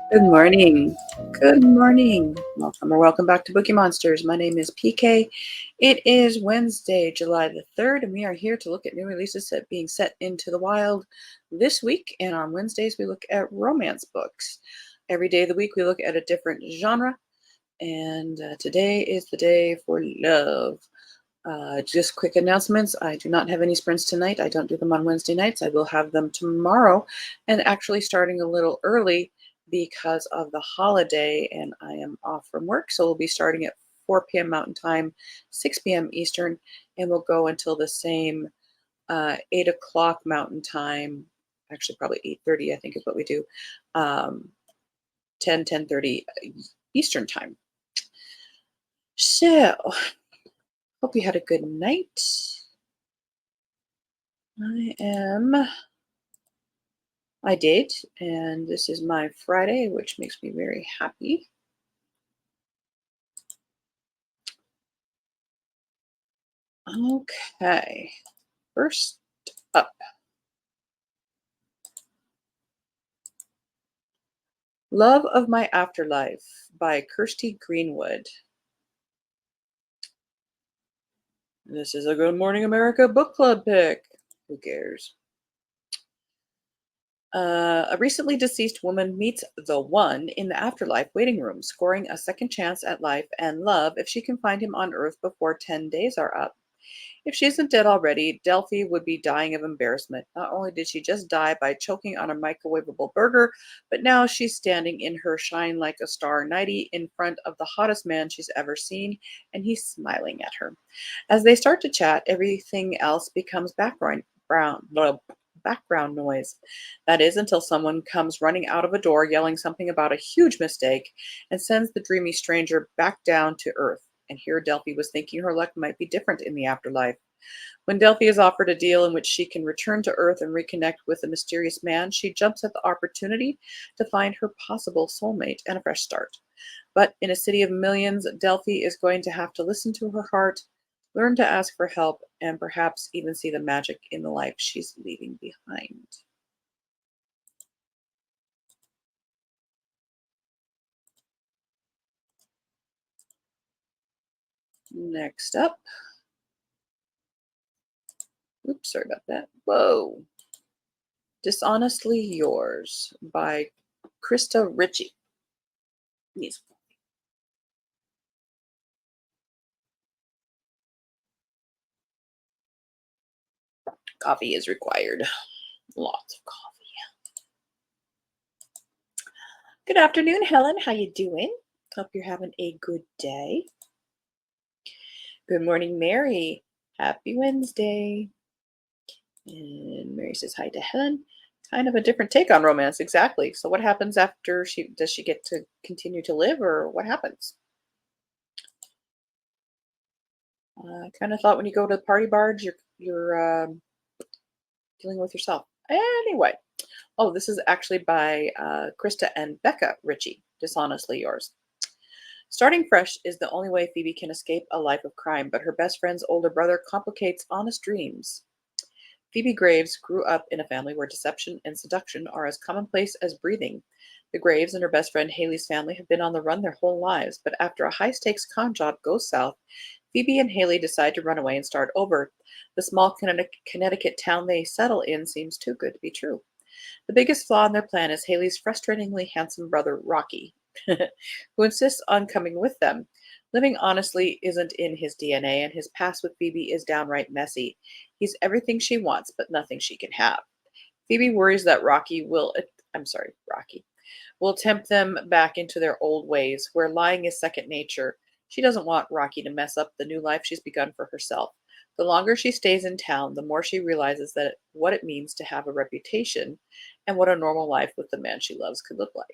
Good morning. Good morning. Welcome or welcome back to Bookeemonsters. My name is PK. It is Wednesday, July the 3rd, and we are here to look at new releases that being set into the wild this week. And on Wednesdays, we look at romance books. Every day of the week, we look at a different genre. And today is the day for love. Just quick announcements. I do not have any sprints tonight. I don't do them on Wednesday nights. I will have them tomorrow, and actually starting a little early because of the holiday, and I am off from work. So we'll be starting at 4 p.m. Mountain Time, 6 p.m. Eastern, and we'll go until the same 8 o'clock Mountain Time. Actually, probably 8:30, I think is what we do. 10:30 Eastern Time. So, hope you had a good night. I did, and this is my Friday, which makes me very happy. Okay, first up, Love of My Afterlife by Kirsty Greenwood. This is a Good Morning America book club pick. Who cares? A recently deceased woman meets the one in the afterlife waiting room, scoring a second chance at life and love if she can find him on Earth before 10 days are up. If she isn't dead already, Delphi would be dying of embarrassment. Not only did she just die by choking on a microwavable burger, but now she's standing in her shine like a star nightie in front of the hottest man she's ever seen, and he's smiling at her. As they start to chat, everything else becomes background noise. That is until someone comes running out of a door yelling something about a huge mistake and sends the dreamy stranger back down to earth. And here Delphi was thinking her luck might be different in the afterlife. When Delphi is offered a deal in which she can return to Earth and reconnect with the mysterious man, she jumps at the opportunity to find her possible soulmate and a fresh start. But in a city of millions, Delphi is going to have to listen to her heart, learn to ask for help, and perhaps even see the magic in the life she's leaving behind. Next up, oops, sorry about that. Whoa. Dishonestly Yours by Krista Ritchie. Needs coffee is required. Lots of coffee. Good afternoon, Helen. How you doing? Hope you're having a good day. Good morning, Mary. Happy Wednesday. And Mary says hi to Helen. Kind of a different take on romance, exactly. So what happens after does she get to continue to live, or what happens? I kind of thought when you go to the party barge, you're dealing with yourself. Anyway, oh, this is actually by Krista and Becca Ritchie. Dishonestly Yours. Starting fresh is the only way Phoebe can escape a life of crime, but her best friend's older brother complicates honest dreams. Phoebe Graves grew up in a family where deception and seduction are as commonplace as breathing. The Graves and her best friend Haley's family have been on the run their whole lives, but after a high stakes con job goes south, Phoebe and Haley decide to run away and start over. The small Connecticut town they settle in seems too good to be true. The biggest flaw in their plan is Haley's frustratingly handsome brother, Rocky, who insists on coming with them. Living honestly isn't in his DNA, and his past with Phoebe is downright messy. He's everything she wants, but nothing she can have. Phoebe worries that Rocky will tempt them back into their old ways, where lying is second nature. She doesn't want Rocky to mess up the new life she's begun for herself. The longer she stays in town, the more she realizes that what it means to have a reputation and what a normal life with the man she loves could look like.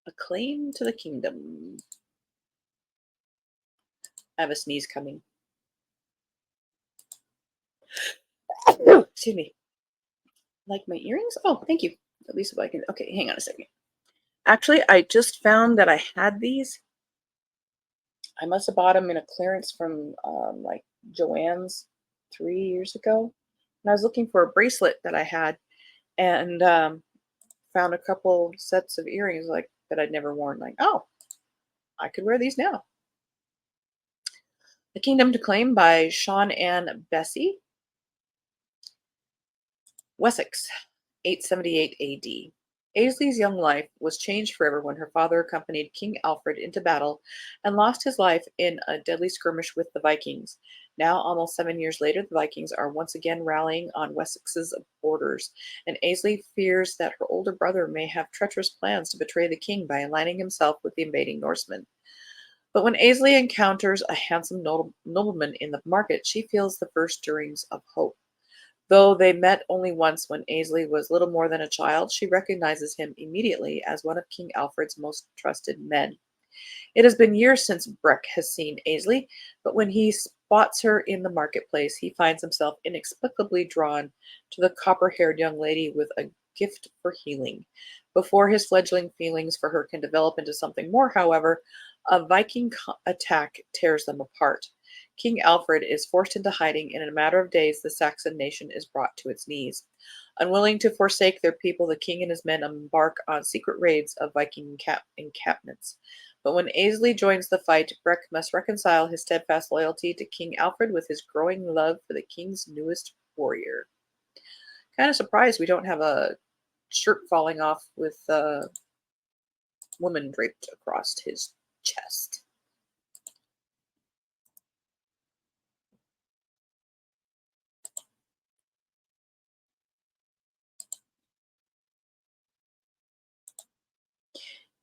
A Claim to the Kingdom. I have a sneeze coming. Excuse me. Like my earrings? Oh, thank you. At least if I can. Okay, hang on a second. Actually, I just found that I had these. I must have bought them in a clearance from like Joann's 3 years ago. And I was looking for a bracelet that I had and found a couple sets of earrings like that I'd never worn. Like, oh, I could wear these now. The Kingdom to Claim by Sean Ann Bessie, Wessex, 878 AD. Aisley's young life was changed forever when her father accompanied King Alfred into battle and lost his life in a deadly skirmish with the Vikings. Now, almost 7 years later, the Vikings are once again rallying on Wessex's borders, and Aisley fears that her older brother may have treacherous plans to betray the king by aligning himself with the invading Norsemen. But when Aisley encounters a handsome nobleman in the market, she feels the first stirrings of hope. Though they met only once when Aisley was little more than a child, she recognizes him immediately as one of King Alfred's most trusted men. It has been years since Breck has seen Aisley, but when he spots her in the marketplace, he finds himself inexplicably drawn to the copper-haired young lady with a gift for healing. Before his fledgling feelings for her can develop into something more, however, a Viking attack tears them apart. King Alfred is forced into hiding, and in a matter of days, the Saxon nation is brought to its knees. Unwilling to forsake their people, the king and his men embark on secret raids of Viking encampments. But when Aisley joins the fight, Breck must reconcile his steadfast loyalty to King Alfred with his growing love for the king's newest warrior. Kind of surprised we don't have a shirt falling off with a woman draped across his chest.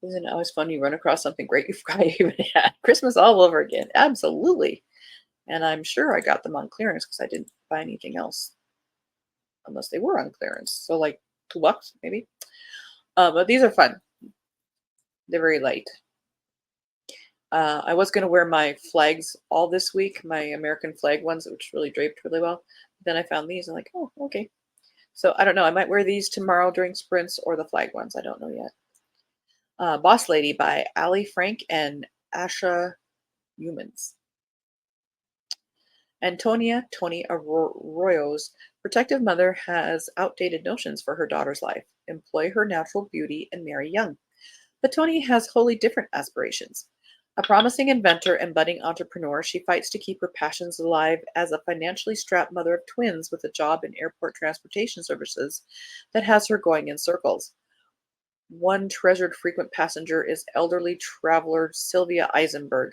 Isn't it always fun you run across something great you forgot you even had? Christmas all over again. Absolutely. And I'm sure I got them on clearance because I didn't buy anything else unless they were on clearance. So like $2 maybe. But these are fun. They're very light. I was going to wear my flags all this week, my American flag ones, which really draped really well. Then I found these and like, oh, okay. So I don't know. I might wear these tomorrow during sprints or the flag ones. I don't know yet. Boss Lady by Ali Frank and Asha Humans. Antonia Tony Arroyo's protective mother has outdated notions for her daughter's life. Employ her natural beauty and marry young. But Tony has wholly different aspirations. A promising inventor and budding entrepreneur, she fights to keep her passions alive as a financially strapped mother of twins with a job in airport transportation services that has her going in circles. One treasured frequent passenger is elderly traveler Sylvia Eisenberg,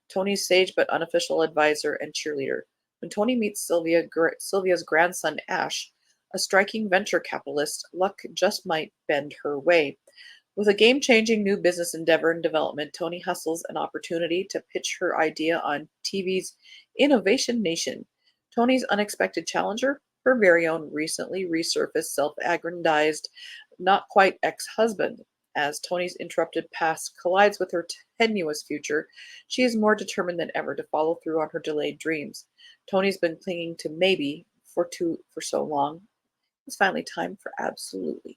Tony's sage but unofficial advisor and cheerleader. When Tony meets Sylvia's grandson Ash, a striking venture capitalist, luck just might bend her way. With a game-changing new business endeavor in development, Tony hustles an opportunity to pitch her idea on TV's Innovation Nation. Tony's unexpected challenger, her very own recently resurfaced self-aggrandized, not quite ex-husband. As Tony's interrupted past collides with her tenuous future, she is more determined than ever to follow through on her delayed dreams. Tony's been clinging to maybe for so long. It's finally time for absolutely.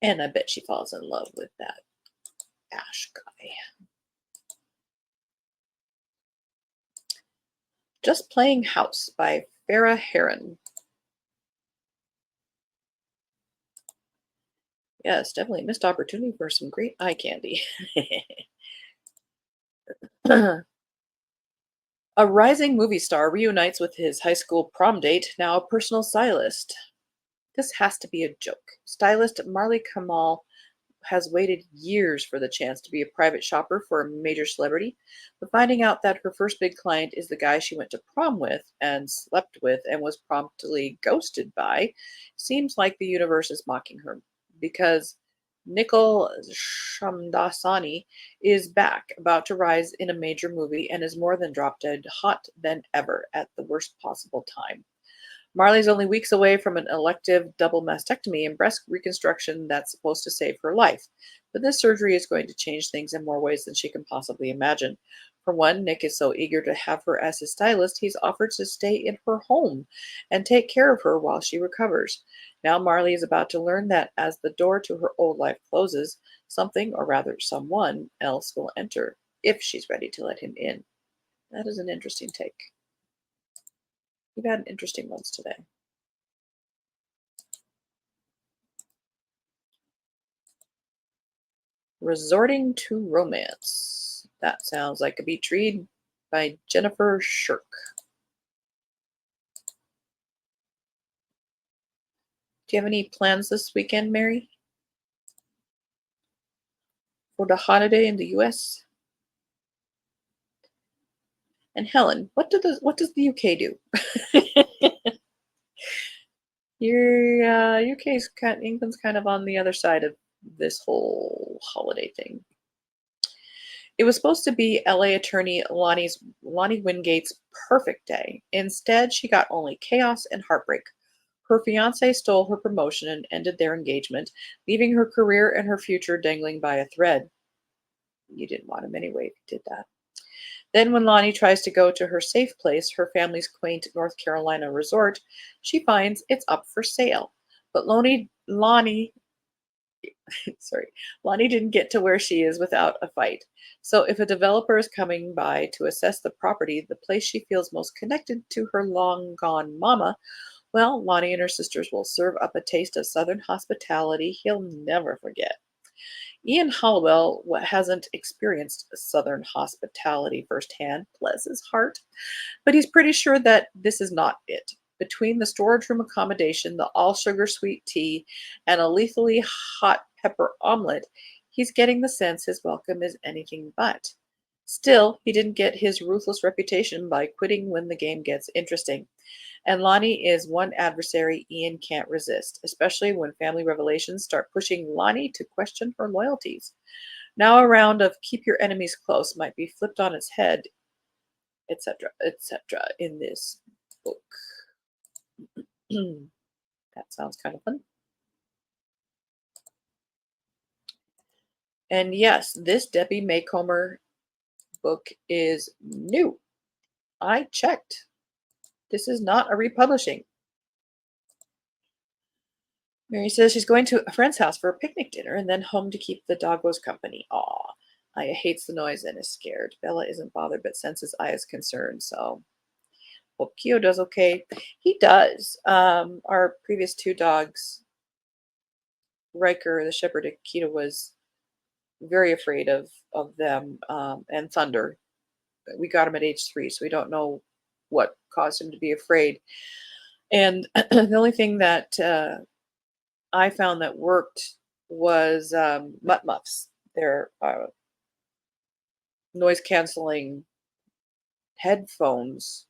And I bet she falls in love with that Ash guy. Just Playing House by Farah Heron. Yes, definitely a missed opportunity for some great eye candy. A rising movie star reunites with his high school prom date, now a personal stylist. This has to be a joke. Stylist Marley Kamal has waited years for the chance to be a private shopper for a major celebrity, but finding out that her first big client is the guy she went to prom with and slept with and was promptly ghosted by seems like the universe is mocking her because Nikhil Shamdasani is back, about to rise in a major movie, and is more than drop dead hot than ever at the worst possible time. Marley's only weeks away from an elective double mastectomy and breast reconstruction that's supposed to save her life. But this surgery is going to change things in more ways than she can possibly imagine. For one, Nick is so eager to have her as his stylist, he's offered to stay in her home and take care of her while she recovers. Now Marley is about to learn that as the door to her old life closes, something, or rather someone else, will enter. if she's ready to let him in. That is an interesting take. We've had interesting ones today. Resorting to Romance. That sounds like a beach read by Jennifer Shirk. Do you have any plans this weekend, Mary? For the holiday in the US? And Helen, what does the UK do? Your UK's England's kind of on the other side of this whole holiday thing. It was supposed to be LA attorney Lonnie Wingate's perfect day. Instead, she got only chaos and heartbreak. Her fiance stole her promotion and ended their engagement, leaving her career and her future dangling by a thread. You didn't want him anyway if you did that. Then, when Lonnie tries to go to her safe place, her family's quaint North Carolina resort, she finds it's up for sale. But Lonnie didn't get to where she is without a fight. So if a developer is coming by to assess the property, the place she feels most connected to her long gone mama, well, Lonnie and her sisters will serve up a taste of Southern hospitality he'll never forget. Ian Hollowell hasn't experienced Southern hospitality firsthand, bless his heart, but he's pretty sure that this is not it. Between the storage room accommodation, the all sugar sweet tea, and a lethally hot pepper omelet, he's getting the sense his welcome is anything but. Still, he didn't get his ruthless reputation by quitting when the game gets interesting. And Lonnie is one adversary Ian can't resist, especially when family revelations start pushing Lonnie to question her loyalties. Now a round of keep your enemies close might be flipped on its head, etc., etc., in this book. That sounds kind of fun. And yes, this Debbie Maycomer book is new. I checked. This is not a republishing. Mary says she's going to a friend's house for a picnic dinner and then home to keep the doggos company. Aw, Aya hates the noise and is scared. Bella isn't bothered but senses Aya's concern, so hope Keo does okay. He does. Our previous two dogs, Riker, the shepherd, and Kita, was very afraid of them, and Thunder. We got him at age 3, so we don't know what caused him to be afraid. And the only thing that I found that worked was mutt muffs. They're noise canceling headphones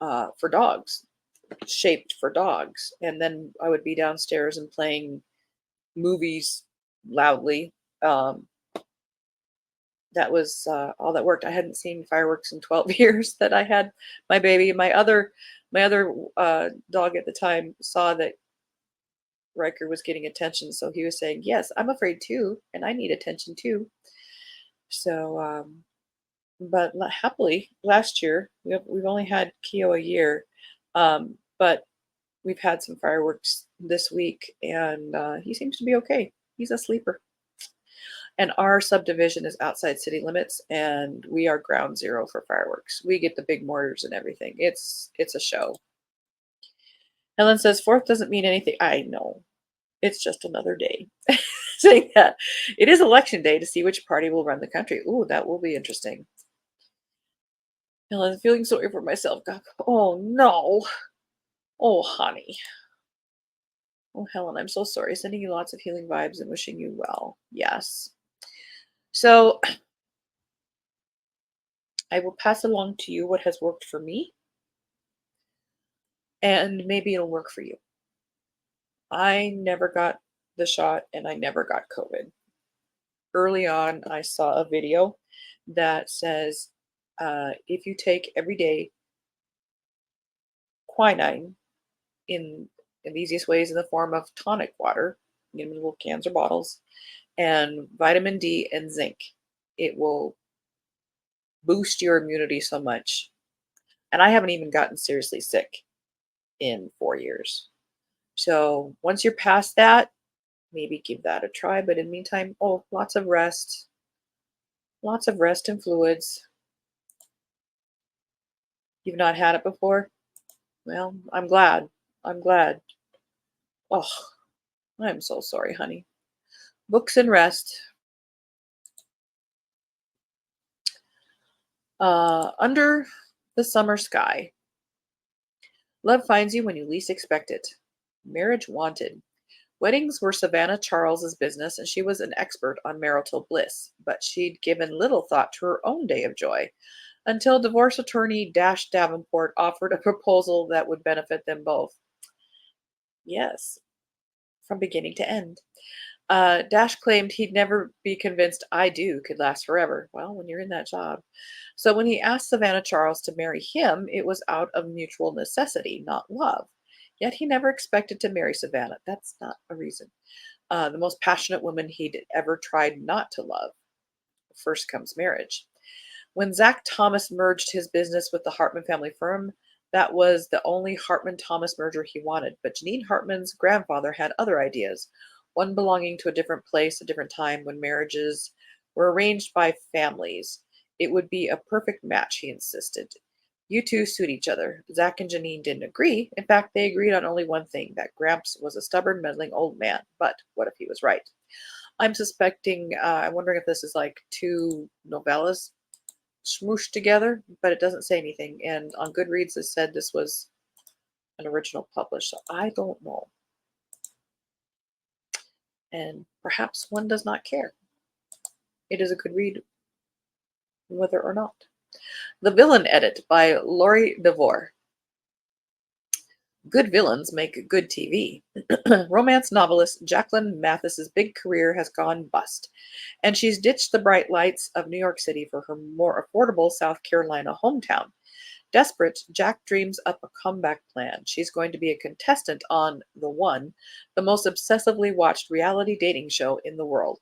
for dogs, shaped for dogs. And then I would be downstairs and playing movies loudly. That was all that worked. I hadn't seen fireworks in 12 years that I had my baby. My other dog at the time saw that Riker was getting attention, so he was saying, "Yes, I'm afraid too, and I need attention too." So, but happily, last year we've only had Keo a year, but we've had some fireworks this week, and he seems to be okay. He's a sleeper. And our subdivision is outside city limits, and we are ground zero for fireworks. We get the big mortars and everything. It's a show. Helen says, "Fourth doesn't mean anything." I know. It's just another day. Saying that. It is election day to see which party will run the country. Ooh, that will be interesting. Helen, feeling sorry for myself. God, oh, no. Oh, honey. Oh, Helen, I'm so sorry. Sending you lots of healing vibes and wishing you well. Yes. So I will pass along to you what has worked for me, and maybe it'll work for you. I never got the shot and I never got COVID. Early on, I saw a video that says if you take every day quinine in the easiest ways in the form of tonic water, in little cans or bottles, and vitamin D and zinc, it will boost your immunity so much. And I haven't even gotten seriously sick in 4 years. So once you're past that, maybe give that a try. But in the meantime, lots of rest. Lots of rest and fluids. You've not had it before? Well, I'm glad. I'm glad. Oh, I'm so sorry, honey. Books and rest. Under the summer sky. Love finds you when you least expect it. Marriage wanted. Weddings were Savannah Charles's business, and she was an expert on marital bliss, but she'd given little thought to her own day of joy until divorce attorney Dash Davenport offered a proposal that would benefit them both. Yes, from beginning to end. Dash claimed he'd never be convinced I do could last forever. Well, when you're in that job. So when he asked Savannah Charles to marry him, it was out of mutual necessity, not love. Yet he never expected to marry Savannah. That's not a reason. The most passionate woman he'd ever tried not to love. First comes marriage. When Zach Thomas merged his business with the Hartman family firm, that was the only Hartman Thomas merger he wanted. But Janine Hartman's grandfather had other ideas, one belonging to a different place, a different time when marriages were arranged by families. It would be a perfect match, he insisted. You two suit each other. Zach and Janine didn't agree. In fact, they agreed on only one thing, that Gramps was a stubborn, meddling old man. But what if he was right? I'm suspecting, I'm wondering if this is like two novellas smooshed together, but it doesn't say anything. And on Goodreads, it said this was an original published. So I don't know. And perhaps one does not care. It is a good read, whether or not. The Villain Edit by Laurie Devore. Good villains make good TV. Romance novelist Jacqueline Mathis's big career has gone bust, and she's ditched the bright lights of New York City for her more affordable South Carolina hometown. Desperate, Jack dreams up a comeback plan. She's going to be a contestant on The One, the most obsessively watched reality dating show in the world.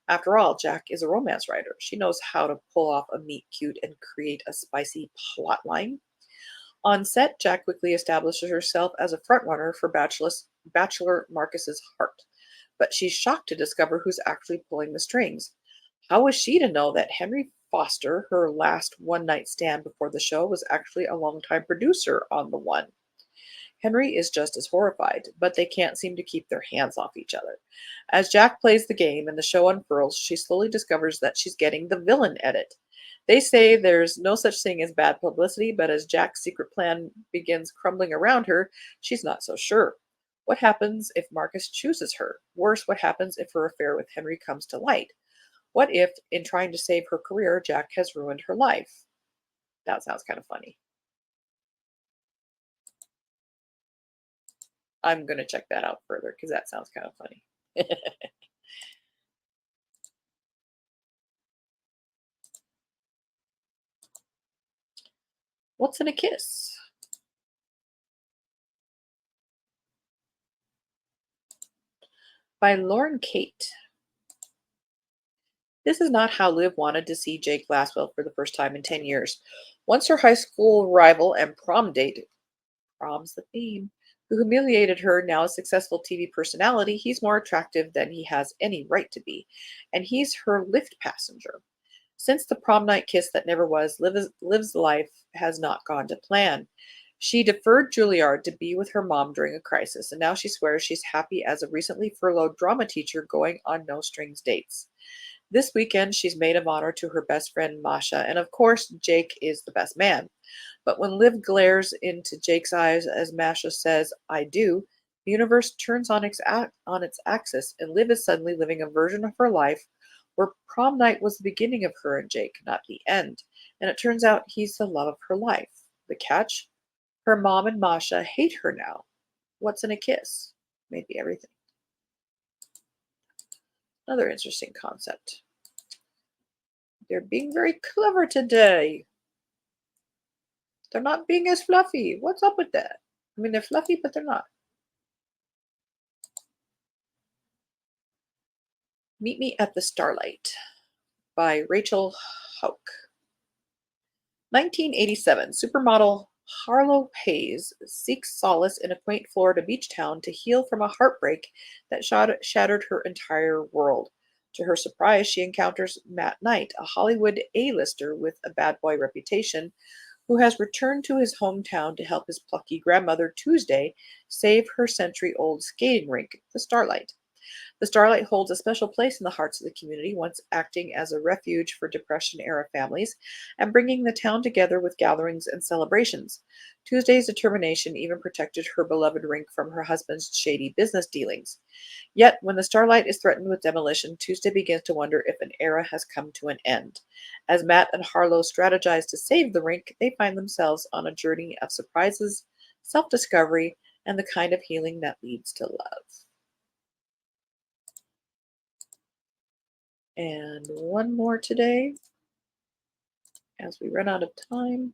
After all, Jack is a romance writer. She knows how to pull off a meet cute and create a spicy plot line. On set, Jack quickly establishes herself as a frontrunner for Bachelor Marcus's heart. But she's shocked to discover who's actually pulling the strings. How was she to know that Henry Foster, her last one night stand before the show, was actually a longtime producer on The One? Henry is just as horrified, but they can't seem to keep their hands off each other. As Jack plays the game and the show unfurls, she slowly discovers that she's getting the villain edit. They say there's no such thing as bad publicity, but as Jack's secret plan begins crumbling around her, she's not so sure. What happens if Marcus chooses her? Worse, what happens if her affair with Henry comes to light? What if, in trying to save her career, Jack has ruined her life? That sounds kind of funny. I'm going to check that out further because that sounds kind of funny. What's in a Kiss? By Lauren Kate. This is not how Liv wanted to see Jake Glasswell for the first time in 10 years. Once her high school rival and prom date, prom's the theme, who humiliated her, now a successful TV personality, he's more attractive than he has any right to be. And he's her lift passenger. Since the prom night kiss that never was, Liv's life has not gone to plan. She deferred Juilliard to be with her mom during a crisis, and now she swears she's happy as a recently furloughed drama teacher going on no strings dates. This weekend, she's maid of honor to her best friend Masha, and of course, Jake is the best man. But when Liv glares into Jake's eyes as Masha says, I do, the universe turns on its axis, and Liv is suddenly living a version of her life where prom night was the beginning of her and Jake, not the end. And it turns out he's the love of her life. The catch? Her mom and Masha hate her now. What's in a kiss? Maybe everything. Another interesting concept. They're being very clever today. They're not being as fluffy. What's up with that? I mean, they're fluffy, but they're not. Meet Me at the Starlight by Rachel Hauk. 1987, supermodel Harlow Hayes seeks solace in a quaint Florida beach town to heal from a heartbreak that shattered her entire world. To her surprise, she encounters Matt Knight, a Hollywood A-lister with a bad boy reputation, who has returned to his hometown to help his plucky grandmother Tuesday save her century-old skating rink, the Starlight. The Starlight holds a special place in the hearts of the community, once acting as a refuge for Depression era families and bringing the town together with gatherings and celebrations. Tuesday's determination even protected her beloved rink from her husband's shady business dealings. Yet, when the Starlight is threatened with demolition, Tuesday begins to wonder if an era has come to an end. As Matt and Harlow strategize to save the rink, they find themselves on a journey of surprises, self discovery, and the kind of healing that leads to love. And one more today as we run out of time.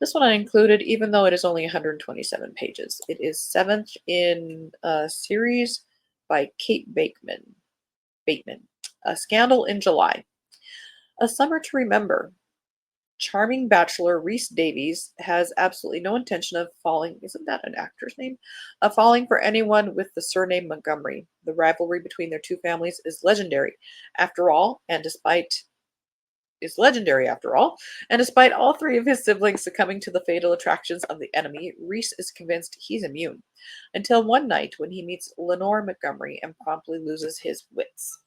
This one I included, even though it is only 127 pages. It is seventh in a series by Kate Bateman. A Scandal in July. A Summer to Remember. Charming bachelor Rhys Davies has absolutely no intention of falling, isn't that an actor's name? Of falling for anyone with the surname Montgomery. The rivalry between their two families is legendary. After all, and despite is legendary after all, and despite all three of his siblings succumbing to the fatal attractions of the enemy, Rhys is convinced he's immune. Until one night when he meets Lenore Montgomery and promptly loses his wits.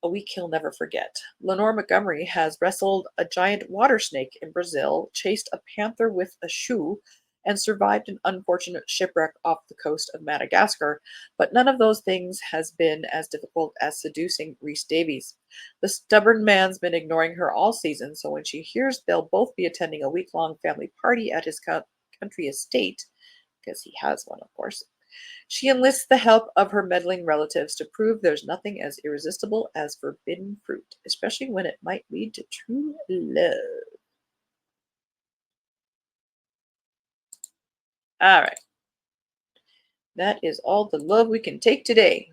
A week he'll never forget. Lenore Montgomery has wrestled a giant water snake in Brazil, chased a panther with a shoe, and survived an unfortunate shipwreck off the coast of Madagascar, but none of those things has been as difficult as seducing Rhys Davies. The stubborn man's been ignoring her all season, so when she hears they'll both be attending a week-long family party at his country estate, because he has one, of course, she enlists the help of her meddling relatives to prove there's nothing as irresistible as forbidden fruit, especially when it might lead to true love. All right. That is all the love we can take today.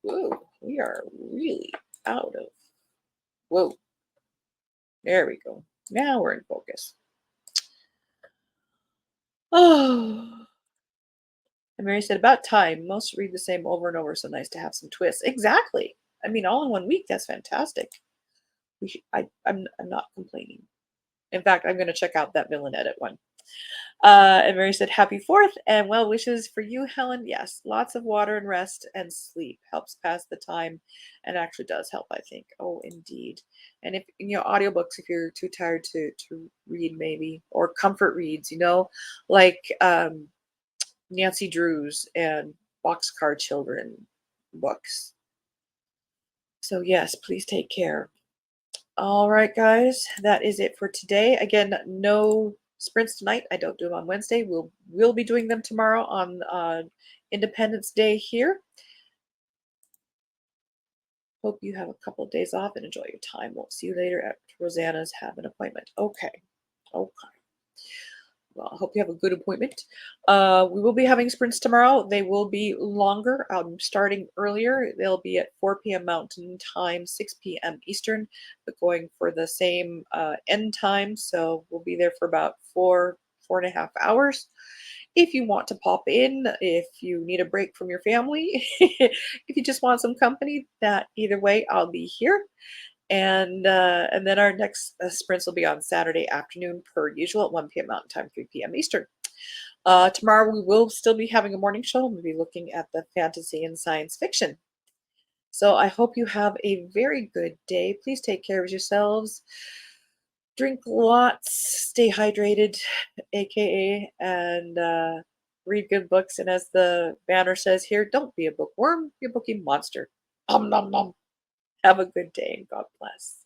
Whoa, we are really out of. Whoa, there we go. Now we're in focus. Oh, and Mary said, about time. Most read the same over and over, so nice to have some twists. Exactly. I mean, all in one week, that's fantastic. I'm not complaining. In fact, I'm going to check out that Villain Edit one. And Mary said, happy 4th and well wishes for you, Helen. Yes, lots of water and rest and sleep helps pass the time and actually does help, I think. Oh, indeed. And if, audiobooks, if you're too tired to read maybe, or comfort reads, like Nancy Drew's and Boxcar Children books. So yes, please take care. All right, guys, that is it for today. Again, no sprints tonight. I don't do them on Wednesday. We'll be doing them tomorrow on Independence Day here. Hope you have a couple of days off and enjoy your time. We'll see you later at Rosanna's have an appointment. Okay. Well, I hope you have a good appointment. We will be having sprints tomorrow. They will be longer. Starting earlier. They'll be at 4 p.m. Mountain Time, 6 p.m. Eastern, but going for the same end time. So we'll be there for about 4.5 hours. If you want to pop in, if you need a break from your family, if you just want some company, that either way, I'll be here. And then our next sprints will be on Saturday afternoon per usual at 1 p.m. Mountain Time, 3 p.m. Eastern. Tomorrow we will still be having a morning show. We'll be looking at the fantasy and science fiction. So I hope you have a very good day. Please take care of yourselves. Drink lots, stay hydrated, aka, and read good books. And as the banner says here, don't be a bookworm, be a bookie monster. Nom nom nom. Have a good day and God bless.